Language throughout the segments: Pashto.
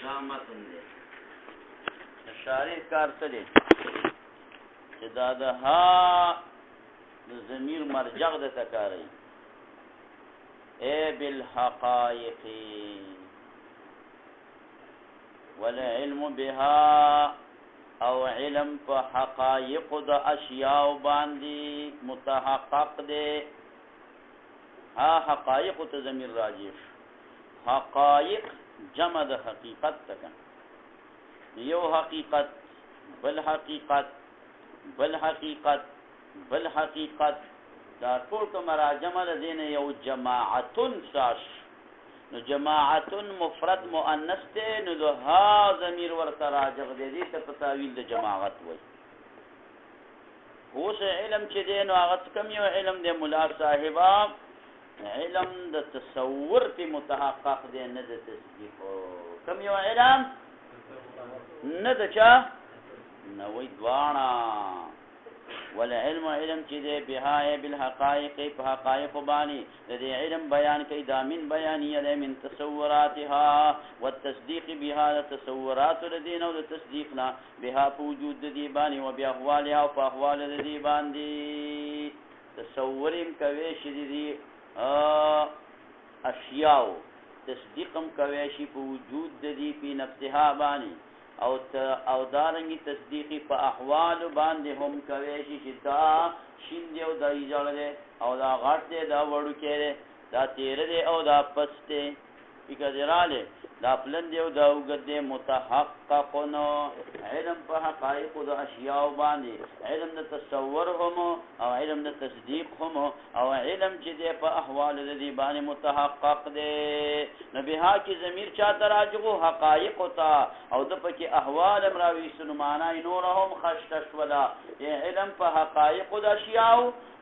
دا متن دی شارح کار څه دی چې دا د ها د ضمیر مرجع د تکاری اے بالحقائق والعلم بها او علم په حقائق د اشیاء باندې متحقق دی ها حقائق ته ضمیر راجع حقائق جمع د حقیقت تک یو حقیقت بل حقیقت بل حقیقت بل حقیقت دا ټول کوم راجمه لدین یو جماعتن ساش نو جماعتن مفرد مؤنث ته نو ها ضمیر ورته راجع دی ته تاویل د جماعت وای اوس علم چې دی نو هغه کم یو علم د مولا صاحبہ علم د تصور په متحقق دی نه د تصدیق کم یو علم نه د چا نه وای دوانا والعلم علم چې دی بها بالحقائق په حقائق باندې د علم بیان کوي دامن بیانیه من تصوراتها والتصديق بها تصورات الذين او تصديقنا بها وجود د دی باندې او بیا احوالها او په احوال د دی باندې تصورم کوي چې دی اشیاء تصدیقم کوي شي په وجود د دی په نفسها باندې او دارنګي تصدیقی په احوال باندې هم کوي چې دا شین دی او دا ایجاله او دا غټ دی دا وړو کې دا تیر دی او دا پسته فکراله دا پلن دی او دا وګد دی متحققونو علم په حقایق د اشیاء باندې علم د تصور هم او علم د تصدیق هم او علم چې دی په احوال د دی باندې متحقق دی نبیها کی ضمیر چا تراجو حقایق تا او د پکې احوال امراوی سن معنی نورهم خشتش ولا علم په حقایق د اشیاء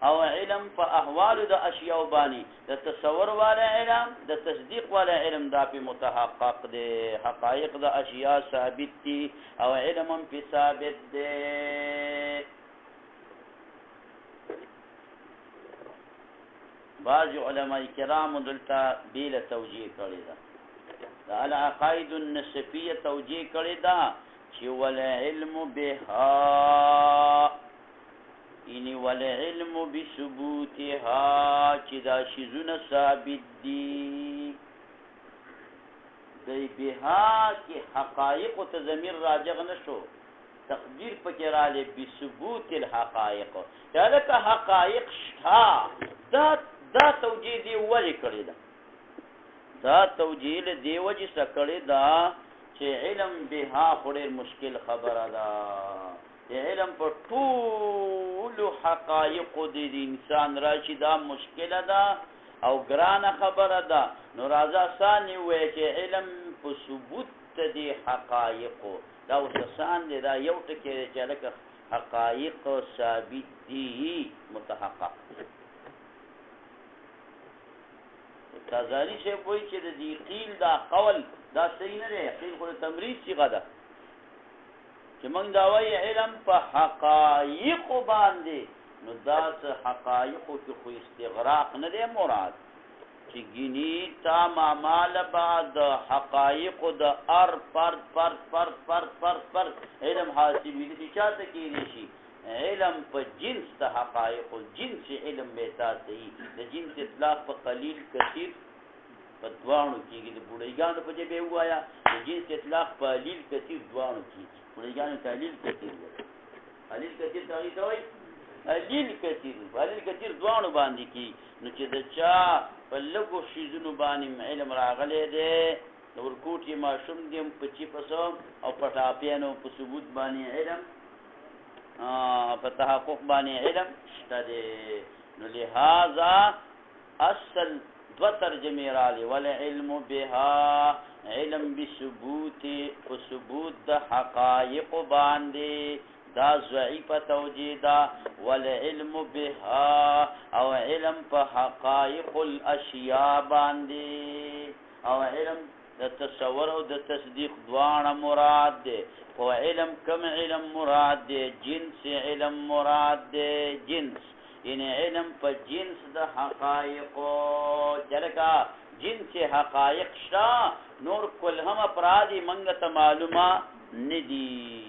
او علم په احوال د اشیاء باندې د تصور والا علم د تصدیق والا علم دا په متحقق دی حقایق د اشیاء ثابت دي او علم په ثابت دی بعض علماء کرام دلته بیل توجیه کړی دا د العقائد النسفیه توجیه کړی دا چې ول علم بها اینی ول علم بثبوتها چې دا شیزونه ثابت دي دی بها کې حقایق ته ضمیر راجع نشو تقدیر پکې را لې بثبوت الحقائق دا حقایق شتا دا توجیه دی ولی کړی دا توجیه دی وجه سکړی دا چې علم بها خوري مشکل خبره ده علم په ټول حقایق د انسان راشي دا مشکله ده او ګرانه خبره ده نو راځه ثاني وای چې علم په ثبوت دي حقایق دا وسان دي دا یو ټکی چې لکه حقایق ثابت دي متحقق تازانی شی وای چې د دې قیل دا قول دا صحیح نه دی قیل خو تمریض صيغه ده چې موږ دا وایي علم په حقایق باندې نو دا حقایق خو استغراق نه دی مراد چې ګینی تا معامل بعد حقایق د ار پر علم حاصل دي چې چاته کېږي شي علم په جنس ته حقایق جنس علم به تاسو د جنس اطلاق په قلیل کثیر په دوانو کېږي د بوډایګانو په جبه وایا د جنس اطلاق په قلیل کثیر دوانو کېږي بوډایګانو تعلیل کثیر قلیل کثیر تاوي دوی قلیل کثیر دوانو باندې کی نو چې د چا په لګو شیزونو باندې علم راغلی دی نور کوټي ماشوم دې په چی پسو او پټاپیانو په ثبوت باندې علم په تحقق باندې علم شته دی نو لہذا اصل دو ترجمه را لي ولا علم بها علم بثبوت وثبوت د حقائق باندې دا ضعیفه توجیدا والعلم بها او علم په حقائق الاشیاء باندې او علم د تصور او د تصدیق دواړه مراد دي او علم کم علم مراد دي جنس علم مراد دي جنس یعنی علم په جنس د حقائق جلکا جنس حقایق شتا نور کل هم افرادی منگت معلومه ندی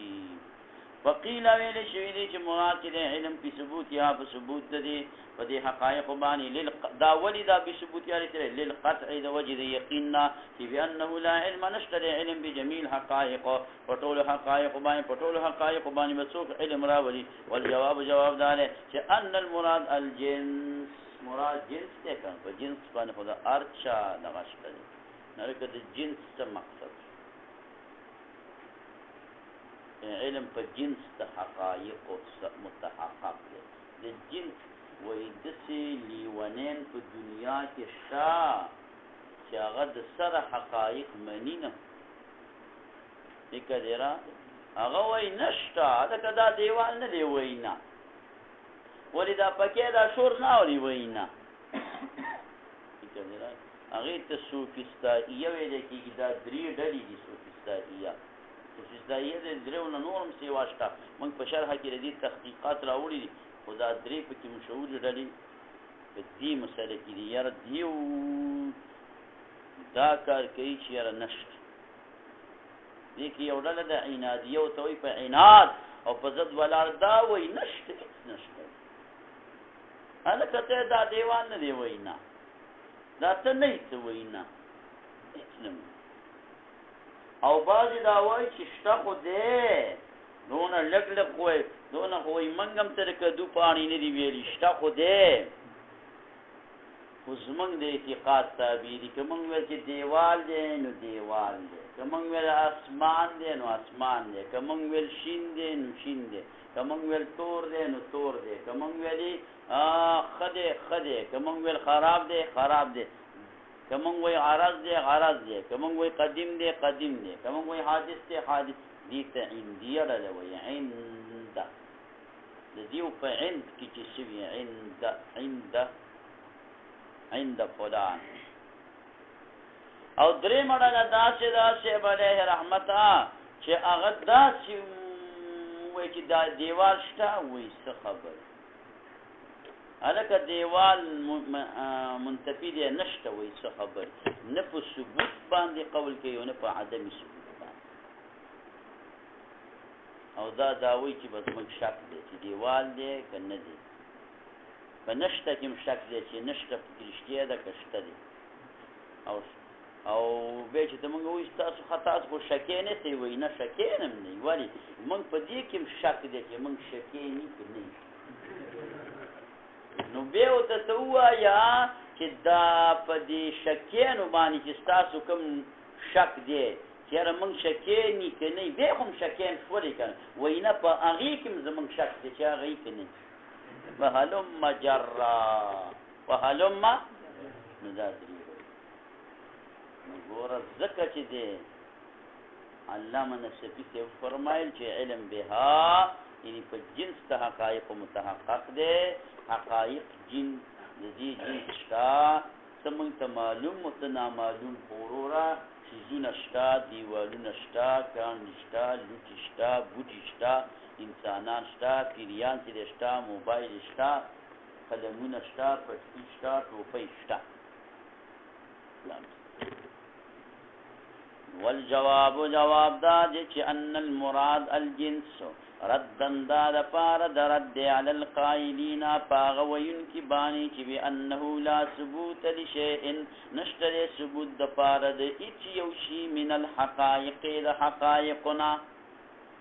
وقیل ویل شوی دی چې مراد کې د علم په ثبوت یا په ثبوت دی په دې حقایق باندې دا ولی دا به ثبوت یا لري للقطع د وجه د یقینا چې بانه لا علم نشته علم بجميع حقائق پټول حقایق باندې مسوق علم راولي والجواب جواب دار چې ان المراد الجنس مراد جنس ته کوم په جنس باندې خدا ارچا دغشت دی نه کده جنس څه مقصد علم په جنس د حقایق متحقق دی د جنس وې دسي لیونین په دنیا کې شا چې هغه د سره حقایق منی نه وکړه هغه وای نشتا دا کدا دیوال نه دی وینا ولدا پکې دا شور نه ولي وینا وکړه هغه ته صوفیستایه ویل کېږي دا درې ډلې دي صوفیستایه د درېونه نورم سی واشته موږ په شرح کې د تحقیقات راوړي دي خدا درې پکې مشهور ډلې په دې مسله کې دي یاره دیو دا کار کوي چې یاره نشته دې کې یو ډله د عنادیه او توي په عناد او په ضد ولاړ دا وای نشته هله کته دا دیوان نه دی وینا دا ته نه څه وینا او بعضی دا وای چې شته خو دې دونه لګ وای دونه خو یې منګم تر کدو پانی نه دی ویلی شته خو دې اوس موږ د اعتقاد تابع دي که موږ ویل چې دیوال دی نو دیوال دی که موږ ویل اسمان دی نو اسمان دی که موږ ویل شین دی نو شین دی که موږ ویل تور دی نو تور دی که موږ ویلې خده که موږ ویل خراب دی که موږ وی عرض دی که موږ وی قدیم دی که موږ وی حادث دی دي ته عنديه له وی عند د دیو په عند کې چې شوی عند فلان او درې مړه داسې بله رحمتا چې هغه داسې وای چې دا دیوال شته وای څه خبر الکه دیوال منتفی دی نشته وای څه خبر نه په ثبوت باندې قول کوي او نه په عدم ثبوت او دا وای چې بس موږ شک دی چې دیوال دی کنه دی په نشته کې شک دی چې نشته په رښتیا ده کشته دی او به چې موږ وایو تاسو خطا کو شکې نه سی وای نه شکې نه نه ولی موږ په دې کې شک دی چې موږ شکې نه کوي نو به او ته وایا چې دا په دې شکې نو باندې چې تاسو کوم شک دی چیرې موږ شکې نه کوي به هم شکې شولې کنه وینا په هغه کې زموږ شک دی چې هغه کوي وهلم مجرا وهلم نذادری نګور زکه چې دی علامه نصفی ته فرمایل چې علم بها یعنی په جنس ته حقایق متحقق دی حقایق جنس دې جنس شتا سمون ته معلوم متنا معلوم اورورا چیزونه شتا دیوالونه شتا کان شتا لوټی شتا بوټی شتا انسانان شتا پیریان چې شتا موبایل شتا قلمونه شتا پټی شتا ټوپۍ شتا والجواب جواب دا چې ان المراد الجنس ردن دا پار درد علی القائلین پاغوین کی بانی چې بانه لا ثبوت لشیء نشتر ثبوت د پار د هیڅ یو شی من الحقائق د حقائقنا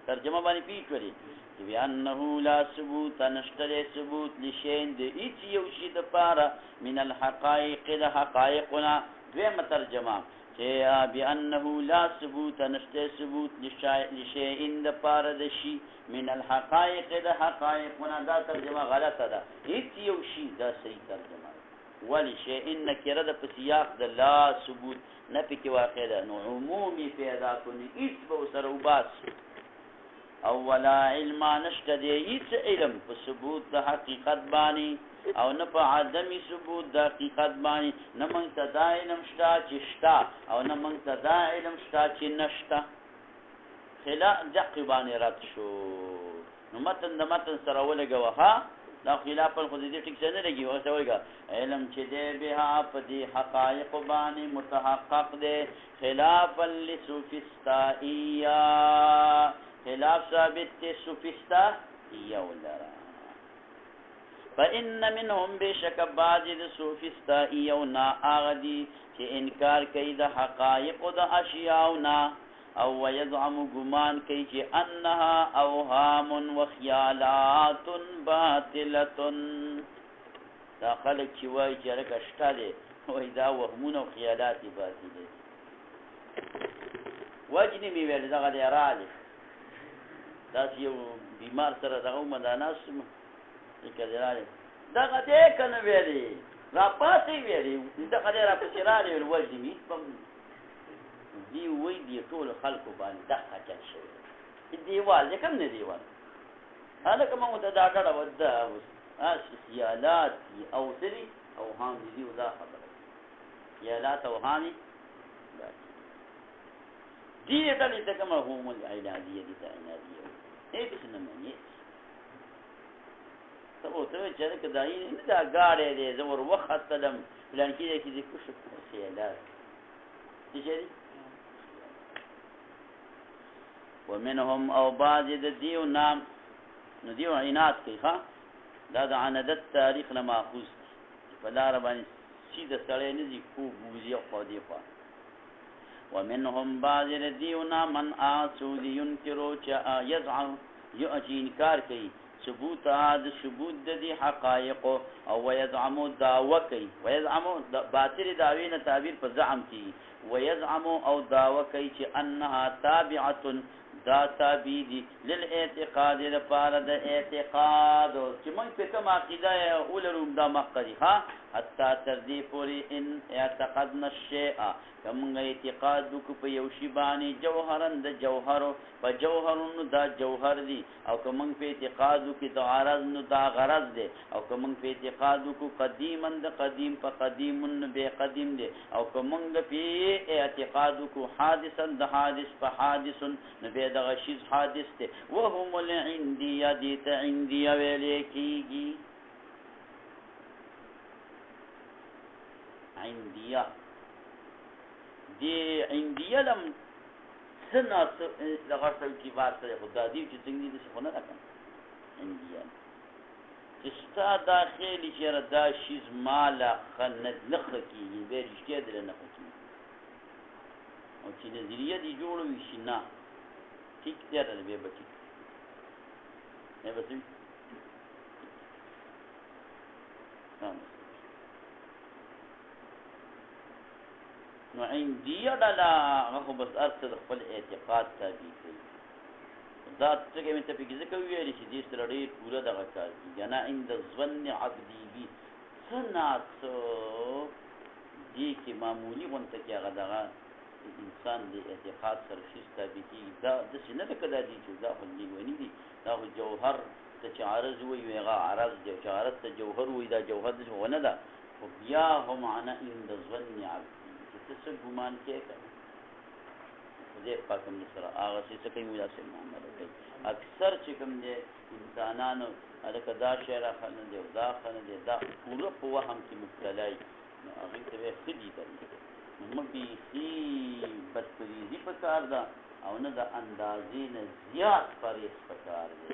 ترجمه باندې پیټوري چې بانه لا ثبوت نشتر ثبوت لشیء د هیڅ یو شی د پار من الحقائق د حقائقنا دویمه ترجمه بأنه لا ثبوت نشته ثبوت لشيء د پاره د شی من الحقائق د حقائق ونا دا ترجمه غلطه ده هیڅ یو شی دا صحیح ترجمه ولی شيء نکره د سیاق د لا ثبوت نه پکې واقع ده نو عمومي پیدا کوي هیڅ به سره وباس او ولا علم نشته دی هیڅ علم په ثبوت د حقیقت باندې او نه په عدم ثبوت د حقیقت باندې نه مونږ ته دا علم شته چې شته او نه مونږ ته دا علم شته چې نشته خلا دقیق باندې رد شو نو متن د متن سره ولګوه ها دا خلاف الخود دې ټیک څه نه لګي او څه وایي علم چې دې بها په دې حقایق باندې متحقق دې خلاف للسوفسطائیه خلاف ثابت دې سوفسطائیه ولرا فإن منهم بشک بعض السوفسطائیه نا اغدی چې انکار کوي د حقایق د اشیاءنا او ويزعم گمان کوي چې انها اوهام وخيالات باطله دا خلک چې وایي چې لکه شته دي وایي دا وهمونه او خیالات باطله وجنی می ویل دغه دی راځي دا یو بیمار سره دغه مداناس کړي دغه دې کنه ویلي را پاتې ویلي دغه دې را پاتې راځي وجنی می دی وی دی ټول خلکو باندې د حاجت شوی دیوال کوم نه دیوال هغه کومه ته دا ډډه ودا خیالات او سری او هام دي ودا خبره خیالات او هامي دي ته دې کومه هم العلاجيه دي عناديه هیڅ نه مانی ته چې کداې نه دا غاړې دې زور وخت تلم پلان کې دې کې کوم خیالات دي ومنهم او بعض دیو نام نو دیو عناد کوي ها دا د عنادت تاریخ نه ماخوذ په لار باندې سیده سړی نه دي کو بوزي او دی په ومنهم بعض دیو نام من اعوذ ينكروا يزعم انکار کوي ثبوت ثبوت د دې حقایق او ويزعم دعوه کوي ويزعم باطل دعوی نه تعبیر په زعم کوي ويزعم او دعوه کوي چې انها تابعه دا تابعی للاعتقاد لپاره د اعتقاد چې موږ په کوم عقیده ولرو دا مقدی ها حتی تر دې پورې ان اعتقدنا الشیء کوم اعتقاد وک په یو شی باندې جوهرن د جوهر په جوهرن دا جوهر دی او کوم په اعتقاد وک د عرض نو دا غرض دی او کوم په اعتقاد وک قدیمن د قدیم په قدیمن به قدیم دی او کوم په اعتقاد وک حادثن د حادث په حادث نو به د غشیز حادث دی وهم العندیه دي ته عندیه ویل کیږي عندیه دی عندیه لم سنه لغه څه کی بار سره خدای دې چې څنګه دې څه نه راکړي عندیه چې ستا داخلي چې دا شیز مال خند نخه کیږي به رښتیا دې نه کوي او چې نظریه دې جوړوي شي نه ٹھیک دی راځي به بچي نه بچي نو عندیه ډلا هغه بس ارته د خپل اعتقاد تابع کوي ذات څنګه مې ته په ځکه ویل چې دې سره ډېر پوره دغه کار کوي نه عند ظن عبدي بي سنات دې کې معمولی غونته کې هغه دغه انسان دې اعتقاد سره شي تابع کیږي دا د سینه کده دي چې دا ولې ونی دي دا جوهر ته چې عارض وي هغه عارض دی چې عارض ته جوهر وي دا جوهر دې ونه ده او بیا هم معنا عند ظن عبدي څه ګمان کې کوي دې پاتم سره هغه څه کوي مولا سره معاملې کوي اکثر چې کوم دي انسانانو الکه دا شعر خلنه دی دا خلنه دی دا پوره په وهم کې مبتلا هغه ته خدي کوي مګي سي بدتريزي په کار ده او نه د اندازې نه زیات پرېس په کار دی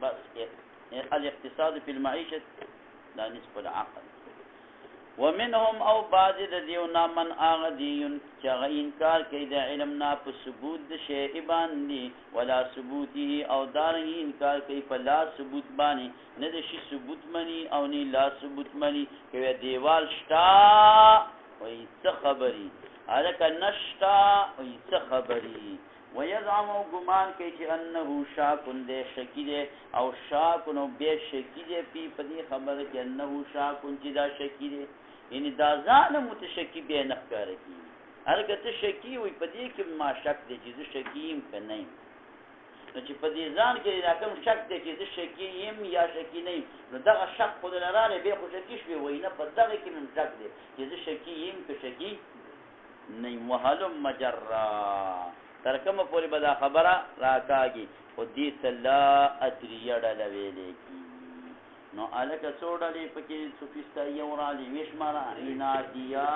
بس الاقتصاد في المعيشه لا نسبه العقل ومنهم او بعض د دیونا من اغدیون چې انکار کوي د علم نه په ثبوت د شی باندې ولا ثبوته او دارنګ انکار کوي په لا ثبوت باندې نه د شی ثبوت مني او نه لا ثبوت مني کوي دیوال شتا وای څه خبري الک نشتا وای څه خبري ويزعم غمان کوي چې انه شاکن دې شکی دې او شاکن او به شکی دې په دې خبره کې انه شاکن چې دا شکی دې یعنی دا ځان متشکی به نه ښکار کی هرګه ته شکی وي په دې کې ما شک دې چې شکیم کنه نو چې په دې ځان کې راکم شک دې چې شکیم یا شکی نه نو دا شک په لاره به خو شکی شوی وي نه په دغه کې من شک دې چې شکیم که شکی نه وهلم مجرا تر کومه پورې به دا خبره راکاږي خو دې ته لا ادریه ډله ویلې کېږي. نو هلکه څو ډلې پکې سوفسطاییه ورالې ویې شماره عنادیه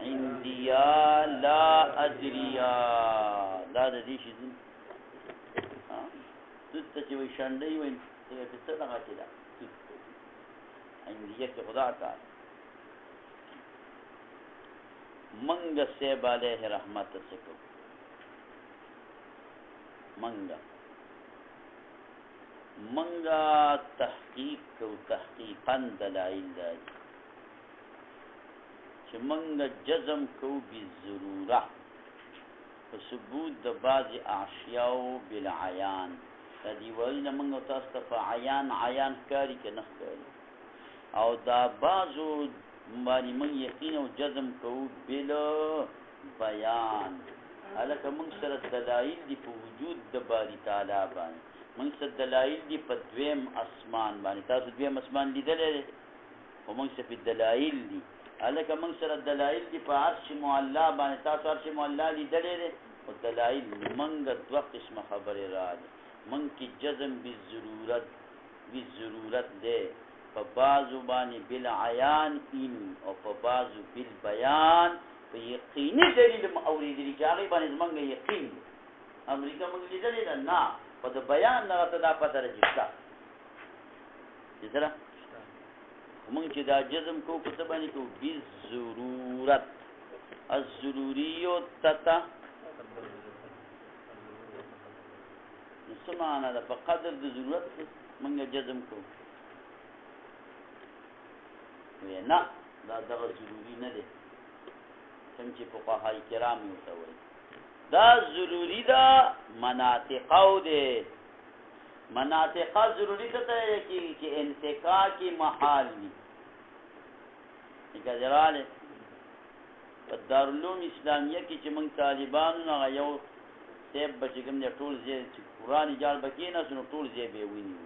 عندیه لا ادریه دا د دې شي توت ته چې وایي شنډۍ وایي په څه دغه کې ده عندیه کې خدا کار منګ صاحب علیه رحمت سکو منګا تحقیق کو تحقیقا دلائل دی چې منګا جزم کو بالضروره په ثبوت د بعض اشیاء بالعیان دی وایي منګا تاسو ته عیان کاری کې نه کوي او دا بعضو باندې من یقین او جزم کو بل بیان الکه موږ سره دلایل دی په وجود د باری تعالی باندې موږ سره دلایل دی په دویم اسمان باندې تاسو دویم اسمان لیدلې او موږ سره دلایل دی الکه موږ سره دلایل دی په عرش معلا باندې تاسو عرش معلا لیدلې او دلایل موږ دوه قسمه خبره راځي موږ کی جزم بالضرورت دی په بعضو باندې بالعیان ان او په بعضو بالبیان په یقیني دلیل اوریدلی چې هغه باندې زمونږ یقین امریکا موږ لیدلې ده نه په د بیان نه راته دا پته راځي چې سره موږ چې دا جزم کو په څه باندې کو بالضرورت الضروریو تتا نو څه معنا ده په قدر د ضرورت موږ جزم کو نه دا دغه ضروری نه دی څنګه چې فقهای کرام یې ورته وایي دا ضروری ده مناطقو دی مناطقه ضروری ته چې انفکاک محال وي لکه جلاله په دارالعلوم اسلامیه کې چې موږ طالبانو نه یو سیب بچ کوم دی ټول ځای چې قرآن جال بکې نه نو ټول ځای به ونیو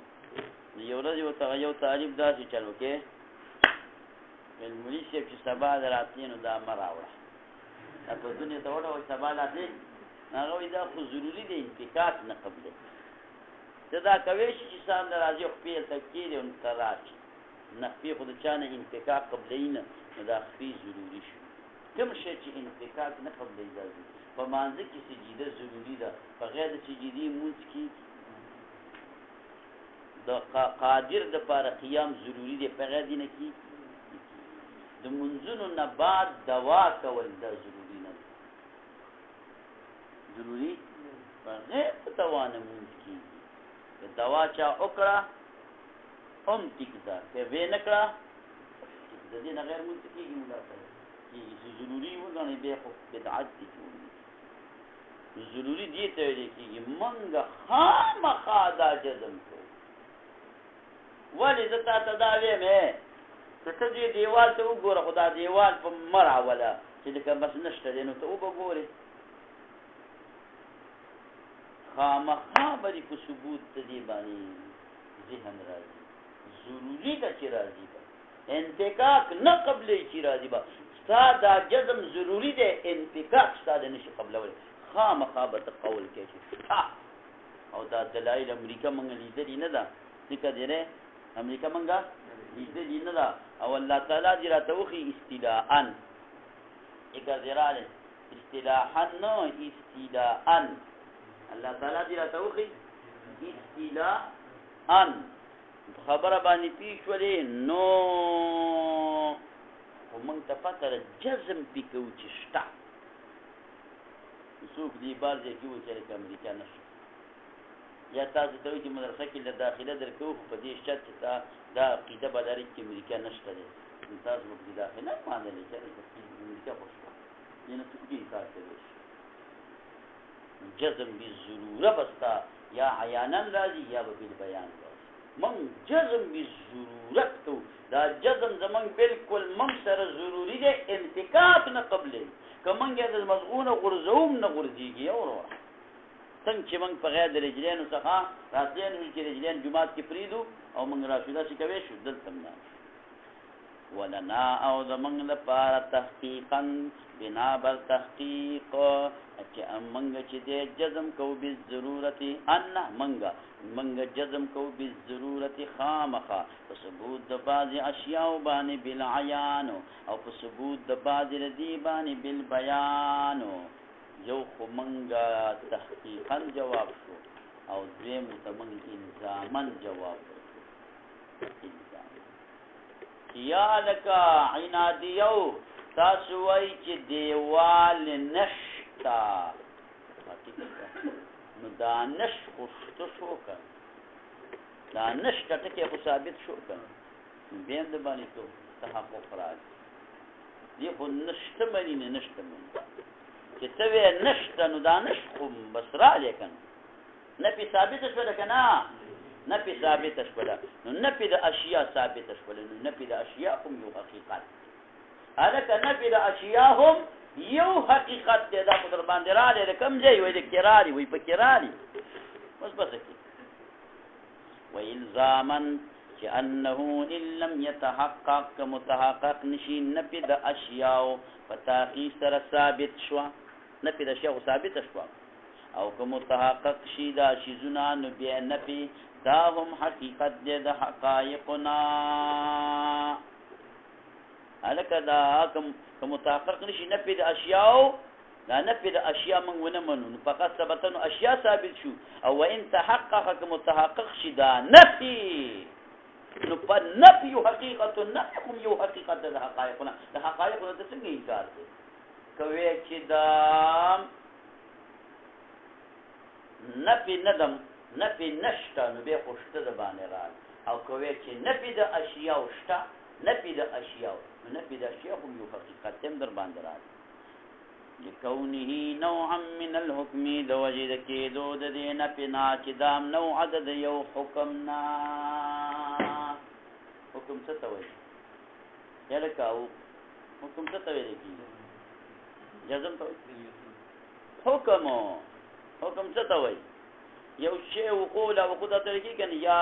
یو ورځ یو طالب داسې چل وکړي مولوي صاحب چې سبا راتلې نو دا مه راوړه په دنیا ته وړه وایي سبا راتلې هغه وایي دا خو ضروري دی انفکاک نه قبلې ته دا کوی شي چې سام د راځي خپې هلته کېږي نو ته راشي نخفې خو د چا نه انفکاک قبلوي نه نو دا خفې ضروري شو کوم شی چې انفکاک نه قبلوي دا په مانځه کې سجیده ضروري ده بغیر د سجیدې لمونځ کېږي د قادر دپاره قیام ضروري دی بغیر دې نه کېږي د منځونو نه بعد دوا کول دا ضروري نه ضروري بغیر په دوا نه مونځ کېږي که دوا چا وکړه هم ټیک ده که ویې نه کړه د دې نه غیر مونځ کېږي کېږي چې ضروري وګڼئ بیا خو بدعت دي جوړوي ضروري دې ته ویل کېږي موږ خامخا دا جزم کوو ولې زه تا ته دا ویمې که ته دې دیوال ته وګوره خو دا دیوال په مه راوله چې لکه بس نشته دی نو ته وبه ګورې خامخا به دې په ثبوت ته دې باندې ذهن راځي ضروري ده چې راځي به انفکاک نه قبلوي چې راځي به ستا دا جزم ضروري دی انفکاک ستا د نشي قبلولی خامخا به ته قول کوې چې او دا دلایل امریکا موږ لیدلي نه ده ځکه دی نه امریکا موږ لیدلي نه ده او الله تعالی دې راته وښي استیلاءً اګه دې راغلی استیلاحا نه استیلاءً الله تعالی دې راته وښي استیلاءً خبره باندې پېښ شولې نو خو موږ ته پته ده جزم پې کوو چې شته څوک دې بار ځای کې وایي چې لکه امریکا نشته یا تاسو ته وایي چې مدرسه کې له داخله درکوو خو په دې شرط چې تا دا عقیده به لرئ چې امریکا نشته دی نو تاسو به پکې داخله مانلی چې امریکا خو شته یعنې څوک دې انکار کولی شي جزم بالضروره به ستا یا عیانا راځي یا به بالبیان راځي موږ جزم بالضرورت کوو دا جزم زموږ بلکل موږ سره ضروري دی انفکاک نه قبلوي که موږ یې د مضغونه غورځوم نه غورځېږي وروره څنګه چې موږ په غیر د رجلیانو څخه راتلین وي چې رجلیان جومات کې پرېږدو او موږ راشو داسې کوی شو دلته هم نه ولنا او زمنګ لپاره تحقیقا بنا بر تحقیق چې منګ چې دې جزم کو بالضرورت ان منګ جزم کو بالضرورت خامخا په ثبوت د بعض اشیاء باندې بالعیان او په ثبوت د بعض ردی باندې بالبیان یو خو منګ تحقیقا جواب شو او دویم تمنګ الزامن جواب شو یا لکا عنادیو تاسو وای چې دیوال نشتا نو دا نش خوشتو شو کن دا نشتا ټکی خو ثابت شو کن بین د باندې تو تحقق راځي دی خو نشته منی نه نشته منی چې ته وې نشته نو دا نش خو بس را لیکن نفي ثابت شو ده کنه نفي ثابت شو ده نو نفي د اشیاء ثابت شو ده نو نفي د اشیاء هم یو حقیقت الکه نفي د اشیاء هم یو حقیقت ده دا په در باندې را لري کم ځای وای د کراری وای په کراری بس کی والزاما انه ان لم يتحقق متحقق نشي نفي د اشیاء فتاقی سره ثابت شو نفي د اشیاء ثابت شو او که متحقق شي دا شیزونه نو بیا نفي دا هم حقیقت دی د حقایقنا الکه دا که متحقق نشي نفي د اشیاء دا نفي د اشیاء من ونه منو فقط ثبتنو اشیاء ثابت شو او وان تحقق که متحقق شي دا نفي نو په نفي حقیقت نفي هم یو حقیقت د حقایقنا د حقایقنا د څنګه انکار کوي کوي چې دا نفي ندم نفي نشتا نو به خوشته د باندې راځي او کوي چې نفي د اشیاء شتا نفي د اشیاء نفي د اشیاء هم یو حقیقت هم در باندې راځي لكونه نوعا من الحكم د وجد کېدو د دې نفنا چې دام نوع عدد یو حکمنا حکم څه ته وایي یلکاو حکم څه ته وایي جزم ته حکم څه ته وایي یو شی وقوله وقوده ترکی کنه یا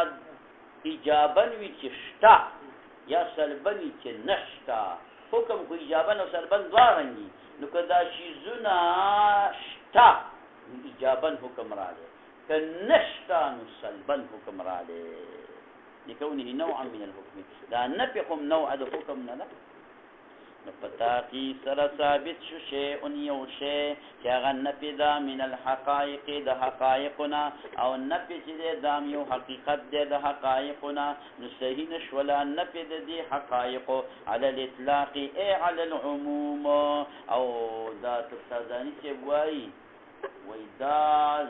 ایجابن وی چې شتا یا سلبن وی چې نشتا حکم خو ایجابن او سلبن دواړه نو کدا شیزونه شتا ایجابن حکم راځي که نشتا نو سلبن حکم راځي لكونه نوعا من الحكم دا نفقهم نوع د حکم نه ده نو پتاقی سره ثابت شو شیء یو شی چې هغه نفي دا من الحقائق د حقایقنا او نفي چې دا یو حقیقت دی د حقایقنا نو صحیح نشولا نفي د دې حقایق على الاطلاق ای على العموم او دا تفسیرانی چې وای دا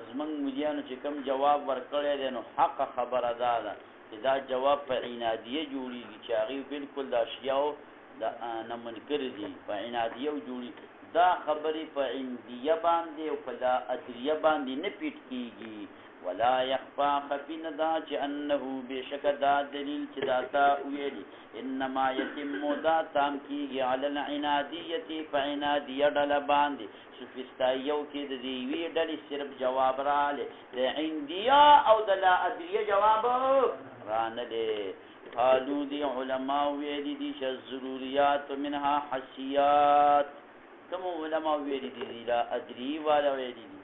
زمنګ مليانو چې کوم جواب ورکړی دی نو حق خبره ده دا جواب په عنادیه جوړیږي چې هغه بالکل د اشیاء دا نه منکر دي په عنادیه جوړي دا خبرې په عندیه باندې او په لا ادریه باندې نه پیټ کیږي ولا يخفى خفين دا چې انه بشک دا دلیل چې دا تا ویلي انما يتم دا تام کیږي على العنادیه فعنادیه ډل باندې سفستایو کې د دې وی ډلې صرف جواب رااله د عندیه او د لا ادریه جواب رانه دي قالو دی علماء ویلی دی چې ضروریات منها حسیات کوم علماء ویلی دی لا ادری والا ویلی دی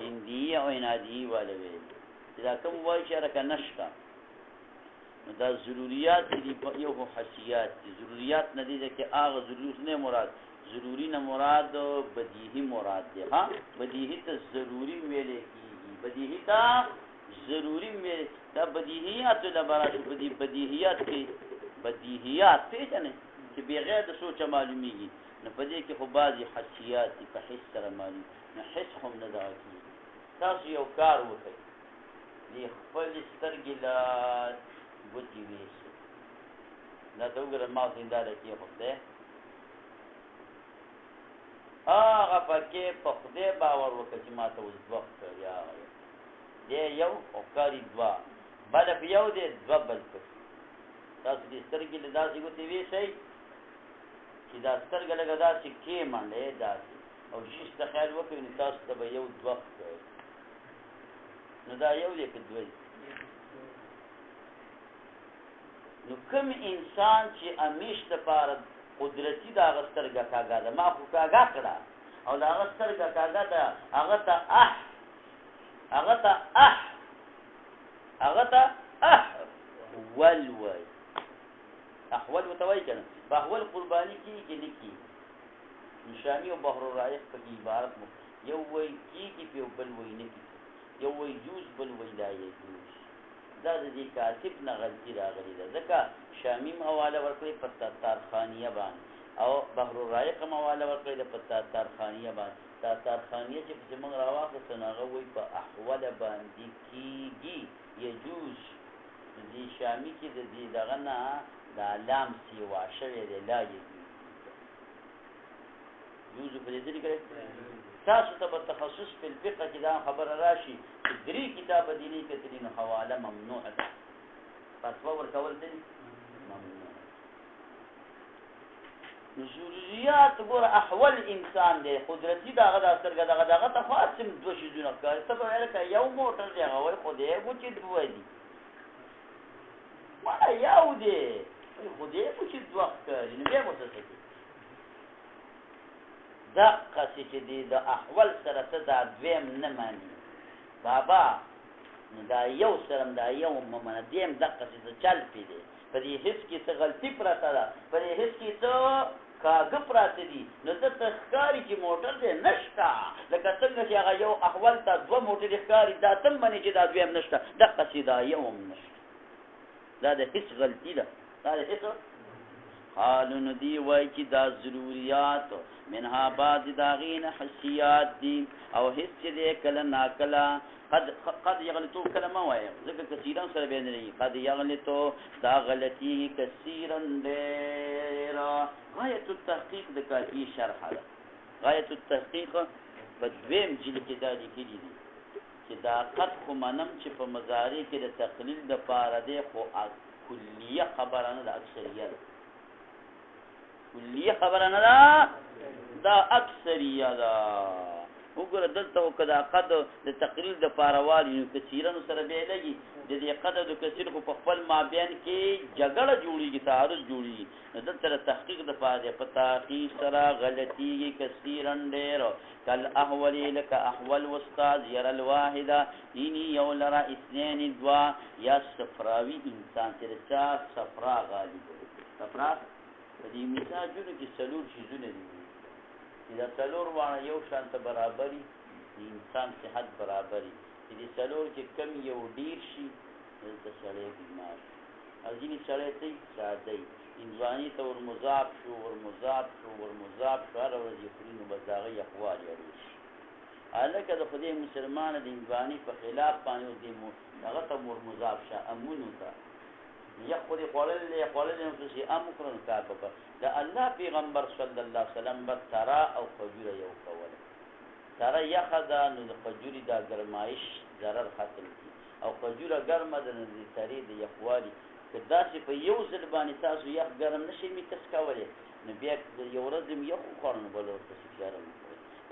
هندی او انادی والا ویلی دا کوم وای شرک نشتا دا ضروریات دی یو حسیات دی ضروریات ندی چې هغه ضرورت نه مراد ضروری نه مراد بدیهی مراد دی ها بدیهی ته ضروری ویلې کیږي بدیهی ته ضروری میں دا بدیہیات لبارا شو بدیہیات کی بدیہیات پیجنے کہ بغیر د سوچ معلومیږي نو پدې کې خو بعضی حسیات په حس سره معلوم نه حس هم نه دا کی تاسو یو کار وکړئ دی خپل سترګې لا ګوتی ویس دا دوګره ما زنداره کې خو ده هغه پکې په خدای باور وکړي چې ما ته وځ وخت یا دی یو او کاری دوا بل په یو دی دوا بل په تاسو دې سترګې له داسې ګوتې وی شي چې دا سترګې لګا داسې کې منډه داسې او شیش ته خیال وکړئ نو تاسو ته به یو دوا نو دا یو دی په دوی نو کوم انسان چې امیش لپاره قدرتی دا غسترګه کاګه ده ما خو کاګه کړه او دا غسترګه کاګه ده هغه ته احول وای احول متوي کنه باحول قرباني کې لیکي نشانی او بحر الرائق په عبارت مو یو وای کی په بل وای نه کی یو وای جوز بل وای لا یجوز دا د دې کاتب نه غلطی راغلی ده ځکه شامی حواله ورکړي په تارخانیه باندې او بحر الرائق حواله ورکړي په تارخانیه باندې تارخانیه چې په موږ راواخه سناغه وای په احول باندې کیږي یجوز دې شامی کې د دې دغه نه د لام سی واشوي د لا یجوز په دې ذکر تاسو ته په تخصص په الفقه کې دا خبر راشي چې درې کتاب دیني کترین حواله ممنوع ده فتوا ورکول دي ممنوع ضروريات ګور احوال انسان دی قدرتي دغه د اثرګه دغه ته خاصم دوه شیزونه کوي ته به لکه یو موټر دی هغه وای خو دې مو چې دوه دي ما یو دی خو دې مو چې دوه کوي نو به مو څه کوي دا قصې چې دی د احوال سره ته دا دویم نه مانی بابا دا یو سره دا یو ممنه دیم د قصې ته چل پی دی په دې هیڅ کې څه غلطي پراته ده په دې هیڅ کې څه کاغه پراته دي نو د تخکاری چې موټر دی نشته لکه څنګه چې هغه یو احوال ته دوه موټر ښکاری دا تم باندې چې دا دویم نشته د قصې دا یو هم نشته دا د هیڅ غلطي ده دا د هیڅ حالو ندی وای چې دا ضروریات منها بعض داغین حسیات دي او هیڅ دې کله ناکله قد یغلطو کلمه وای ځکه کثیرا سره به نه قد یغلطو دا غلطی کثیرا ډیر غایت التحقیق د کافی شرح ده غایت التحقیق په دویم جلد کې دا لیکلي دي چې دا قد خو منم چې په مضارع کې د تقلیل د پاره ده خو کلیه خبره نه د اکثریت کلیه خبره نه دا اکثریه ده وګوره دلته وکدا قد د تقریر د پاروالي نو کثیرن سره به لګي د دې قد د کثیر خو په خپل مابین کې جګړه جوړیږي تعارض جوړیږي دلته تحقیق د پاره په تحقیق سره غلطي کثیرن ډېر کل احولی لك احول استاد ير الواحده اني يولرا اثنين دوا یا صفراوي انسان چې صفرا غالي صفرا په دې مثالونو کې څلور شیزونه دي دا څلور وانه یو شان ته برابرۍ انسان صحت برابرۍ دې څلور کې کم یو ډیر شي د سړی بیمار ځینې سړی ته ساده انساني ته ور مضاف شو هر ورځ یې خوري نو بس هغه یخوال یاري هلکه د خدای مسلمان د انساني په خلاف باندې هغه ته ور مضاف شه امونو ته یخوری خوالل نو تسی ام کرن کار بکر دا اللہ پیغمبر صلی اللہ علیہ وسلم با ترا او خجور یو کول ترا یخدا نو دا خجوری دا گرمائش ضرر ختم کی او خجور گرم دا نو تری دا یخوالی که داسی پا یو زلبانی تاسو یخ گرم نشی می تسکولی نو بیا یو رزم یخو خورن بلور تسی گرم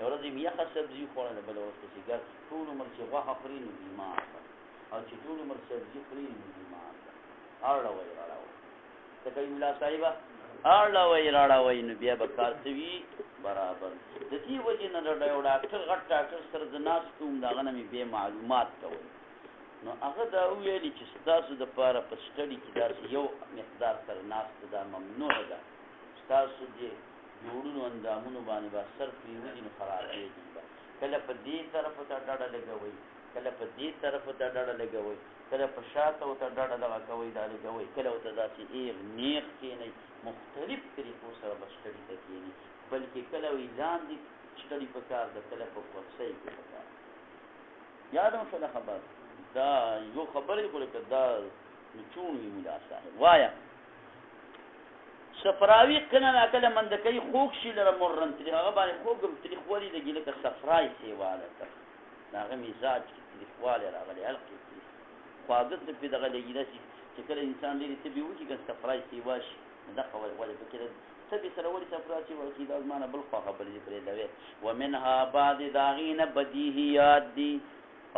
یو رزم یخ سبزی خورن بلور تسی گرم طول عمر چی غوح خورین بیمار او چی طول عمر سبزی خورین بیمار اړوي ته کوي ملا صاحب اړوي نو بیا به کار سوي برابر د دې وجه نه یو ډاکټر غټ ډاکټر سره د ناس کوم دغه نه به معلومات کوي نو هغه دا ویلي چې تاسو د پاره په سټډي کې دا یو مقدار سره ناس دا ممنوع ده تاسو دې جوړونو اندامونو باندې با صرف یې خرابېږي کله په دې طرف ته ډاډه لګوي کله په دې طرف ته ډاډه لګوي کله په شاته او ته ډاډه لګوي دا لګوي کله او ته داسې نیغ کېنئ مختلف طریقو سره به سټډي ته کېنئ بلکې کله وي لاندې سټډي په کار ده کله په کرسۍ کې په کار یاد مو شوله خبر دا یو خبرې خو لکه دا چون وي ملا صاحب وایه صفراوي کله ناکله مندکۍ خوږ شي لره مرن ترې هغه باندې خوږ ترې خولي لګي لکه صفرای سیواله ته د هغه مزاج کې ترې خوالی راغلی هلقې خواږه ته پرې دغه لګي داسې چې کله انسان ډېرې تبې وکړي که صفرای سیوا شي نو دغه ولې پکې تبې سره ولې صفرا سیوا شي دا زما نه بل خوا خبرې دي پرېږدوې ومنها بعض د هغې نه بدیهیات دي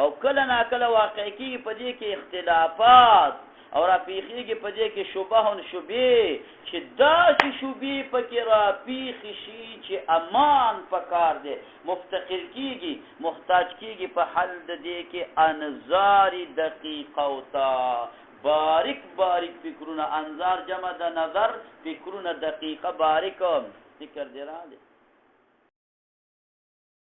او کله ناکله واقع کېږي په دې کې اختلافات او را پیخیږي په دې کې شبهن شبهې چې داسې شبهې پکې را پیښې شي چې امان پکار دی مفتقر کیږي محتاج کیږي په حل د دې کې انظار دقیقه وتا باریک باریک فکرونه انظار جمع د نظر فکرونه دقیقه باریک ذکر دی را دی